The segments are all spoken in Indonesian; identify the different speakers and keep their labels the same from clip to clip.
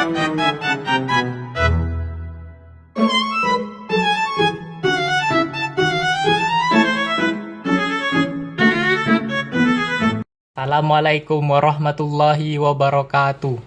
Speaker 1: Assalamualaikum warahmatullahi wabarakatuh.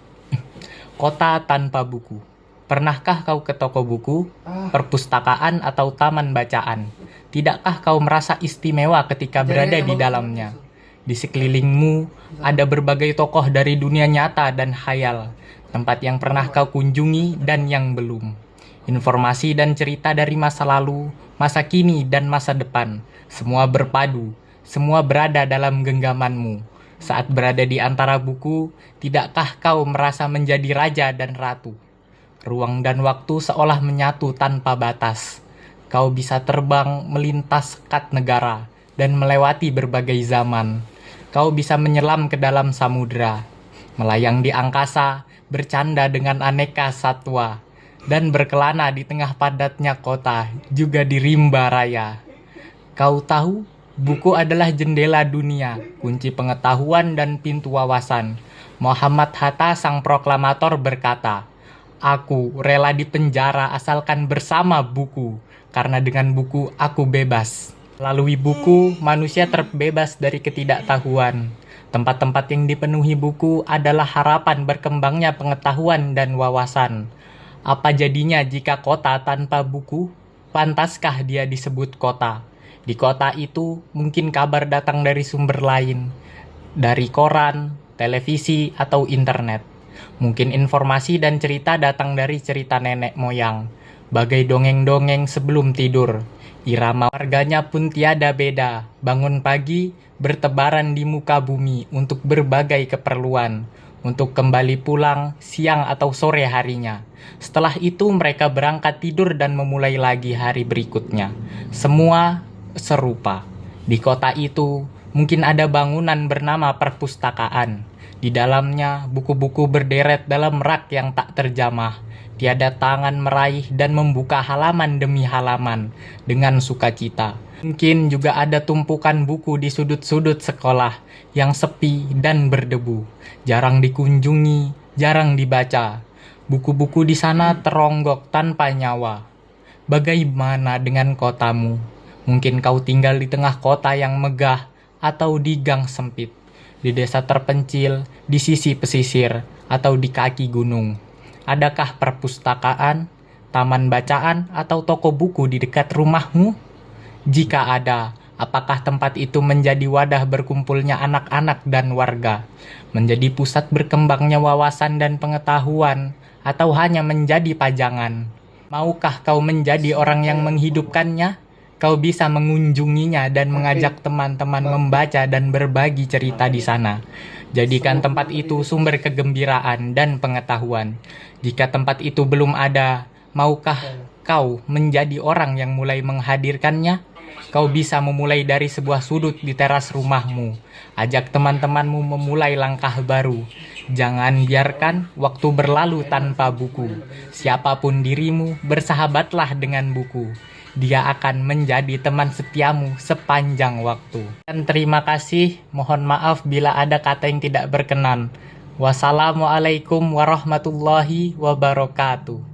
Speaker 1: Kota tanpa buku. Pernahkah kau ke toko buku, perpustakaan, atau taman bacaan? Tidakkah kau merasa istimewa ketika berada di dalamnya? Di sekelilingmu ada berbagai tokoh dari dunia nyata dan khayal, tempat yang pernah kau kunjungi dan yang belum. Informasi dan cerita dari masa lalu, masa kini, dan masa depan, semua berpadu, semua berada dalam genggamanmu. Saat berada di antara buku, tidakkah kau merasa menjadi raja dan ratu? Ruang dan waktu seolah menyatu tanpa batas. Kau bisa terbang melintas sekat negara dan melewati berbagai zaman. Kau bisa menyelam ke dalam samudera, melayang di angkasa, bercanda dengan aneka satwa, dan berkelana di tengah padatnya kota, juga di rimba raya. Kau tahu? Buku adalah jendela dunia, kunci pengetahuan dan pintu wawasan. Muhammad Hatta sang proklamator berkata, "Aku rela dipenjara asalkan bersama buku, karena dengan buku aku bebas." Melalui buku, manusia terbebas dari ketidaktahuan. Tempat-tempat yang dipenuhi buku adalah harapan berkembangnya pengetahuan dan wawasan. Apa jadinya jika kota tanpa buku? Pantaskah dia disebut kota? Di kota itu, mungkin kabar datang dari sumber lain, dari koran, televisi, atau internet. Mungkin informasi dan cerita datang dari cerita nenek moyang, bagai dongeng-dongeng sebelum tidur. Irama warganya pun tiada beda, bangun pagi, bertebaran di muka bumi untuk berbagai keperluan, untuk kembali pulang siang atau sore harinya. Setelah itu mereka berangkat tidur dan memulai lagi hari berikutnya. Semua serupa. Di kota itu, mungkin ada bangunan bernama perpustakaan. Di dalamnya, buku-buku berderet dalam rak yang tak terjamah. Tiada tangan meraih dan membuka halaman demi halaman dengan sukacita. Mungkin juga ada tumpukan buku di sudut-sudut sekolah yang sepi dan berdebu. Jarang dikunjungi, jarang dibaca. Buku-buku di sana teronggok tanpa nyawa. Bagaimana dengan kotamu? Mungkin kau tinggal di tengah kota yang megah atau di gang sempit, di desa terpencil, di sisi pesisir, atau di kaki gunung. Adakah perpustakaan, taman bacaan, atau toko buku di dekat rumahmu? Jika ada, apakah tempat itu menjadi wadah berkumpulnya anak-anak dan warga, menjadi pusat berkembangnya wawasan dan pengetahuan, atau hanya menjadi pajangan? Maukah kau menjadi orang yang menghidupkannya? Kau bisa mengunjunginya dan mengajak teman-teman membaca dan berbagi cerita di sana. Jadikan tempat itu sumber kegembiraan dan pengetahuan. Jika tempat itu belum ada, maukah kau menjadi orang yang mulai menghadirkannya? Kau bisa memulai dari sebuah sudut di teras rumahmu. Ajak teman-temanmu memulai langkah baru. Jangan biarkan waktu berlalu tanpa buku. Siapapun dirimu, bersahabatlah dengan buku. Dia akan menjadi teman setiamu sepanjang waktu. Dan terima kasih, mohon maaf bila ada kata yang tidak berkenan. Wassalamualaikum warahmatullahi wabarakatuh.